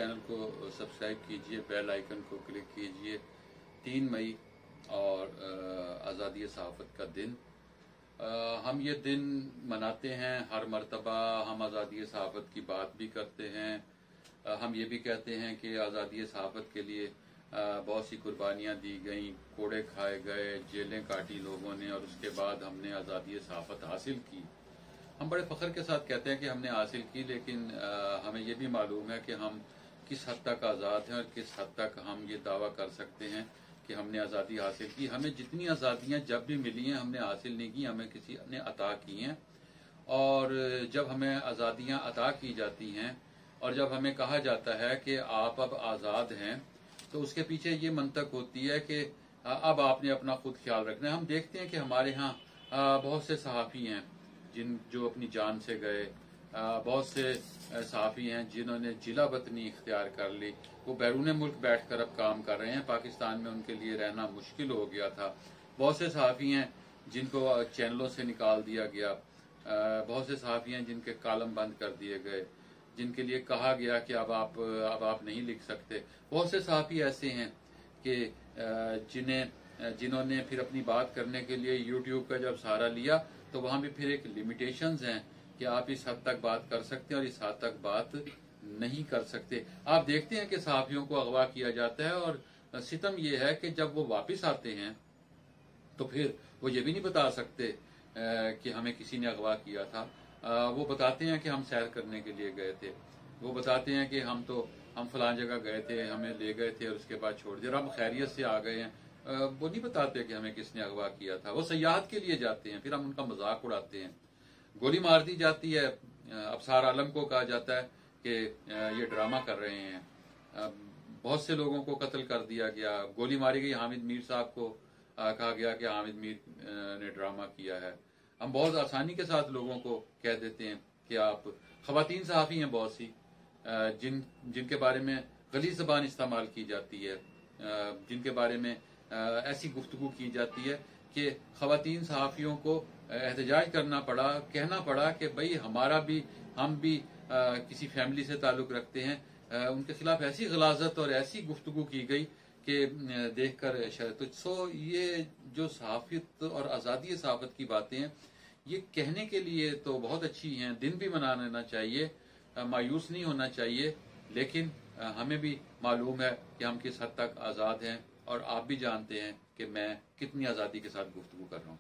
Channel को subscribe कीजिए, bell icon को क्लिक कीजिए। 3 मई और आज़ादी सहाफ़त का दिन, हम ये दिन मनाते हैं। हर मर्तबा हम आज़ादी सहाफ़त की बात भी करते हैं। हम ये भी कहते हैं कि आज़ादी सहाफ़त के लिए बहुत सी कुर्बानियाँ दी गईं, कोड़े खाए गए, जेलें काटी लोगों ने, और उसके बाद हमने आज़ादी सहाफ़त हासिल की। हम बड़े फ़ख्र के साथ कहते हैं कि हमने हासिल की, लेकिन हमें ये भी मालूम है कि हम किस हद तक आज़ाद हैं और किस हद तक हम ये दावा कर सकते हैं कि हमने आज़ादी हासिल की। हमें जितनी आज़ादियाँ जब भी मिली हैं हमने हासिल नहीं की, हमें किसी ने अता की हैं। और जब हमें आज़ादियाँ अता की जाती हैं और जब हमें कहा जाता है कि आप अब आज़ाद हैं, तो उसके पीछे ये मंतक होती है कि अब आपने अपना खुद ख्याल रखना है। हम देखते हैं कि हमारे यहाँ बहुत से सहाफ़ी हैं जो अपनी जान से गए, बहुत से सहाफ़ी हैं जिन्होंने जिला वतनी इख्तियार कर ली, वो बैरून मुल्क बैठकर अब काम कर रहे हैं। पाकिस्तान में उनके लिए रहना मुश्किल हो गया था। बहुत से सहाफ़ी हैं जिनको चैनलों से निकाल दिया गया, बहुत से सहाफ़ी हैं जिनके कालम बंद कर दिए गए, जिनके लिए कहा गया कि अब आप नहीं लिख सकते। बहुत से सहाफ़ी ऐसे हैं कि जिन्होंने फिर अपनी बात करने के लिए यूट्यूब का जब सहारा लिया, तो वहां भी फिर एक लिमिटेशंस हैं कि आप इस हद तक बात कर सकते हैं और इस हद तक बात नहीं कर सकते। आप देखते हैं कि सहाफ़ियों को अगवा किया जाता है, और सितम यह है कि जब वो वापस आते हैं तो फिर वो ये भी नहीं बता सकते कि हमें किसी ने अगवा किया था। वो बताते हैं कि हम सैर करने के लिए गए थे, वो बताते हैं कि हम फलां जगह गए थे, हमें ले गए थे और उसके बाद छोड़ दिया, हम खैरियत से आ गए हैं। वो नहीं बताते कि हमें किसने अगवा किया था। वो सयाहत के लिए जाते हैं, फिर हम उनका मजाक उड़ाते हैं। गोली मार दी जाती है, अफसार आलम को कहा जाता है कि ये ड्रामा कर रहे हैं। बहुत से लोगों को कत्ल कर दिया गया, गोली मारी गई। हामिद मीर साहब को कहा गया कि हामिद मीर ने ड्रामा किया है। हम बहुत आसानी के साथ लोगों को कह देते हैं कि आप खवातीन सहाफ़ी हैं बहुत सी, जिनके बारे में गलीज़ ज़बान इस्तेमाल की जाती है, जिनके बारे में ऐसी गुफ्तगू की जाती है कि खवातीन सहाफ़ियों को एहतजाज करना पड़ा, कहना पड़ा कि भाई हम भी किसी फैमिली से ताल्लुक़ रखते हैं। उनके खिलाफ ऐसी गलाजत और ऐसी गुफ्तगू की गई कि देखकर तो ये जो सहाफ़ियत और आज़ादी सहाफ़त की बातें हैं, ये कहने के लिए तो बहुत अच्छी हैं, दिन भी मना लेना चाहिए, मायूस नहीं होना चाहिए। लेकिन हमें भी मालूम है कि हम किस हद तक आज़ाद हैं, और आप भी जानते हैं कि मैं कितनी आज़ादी के साथ गुफ्तगू कर रहा हूँ।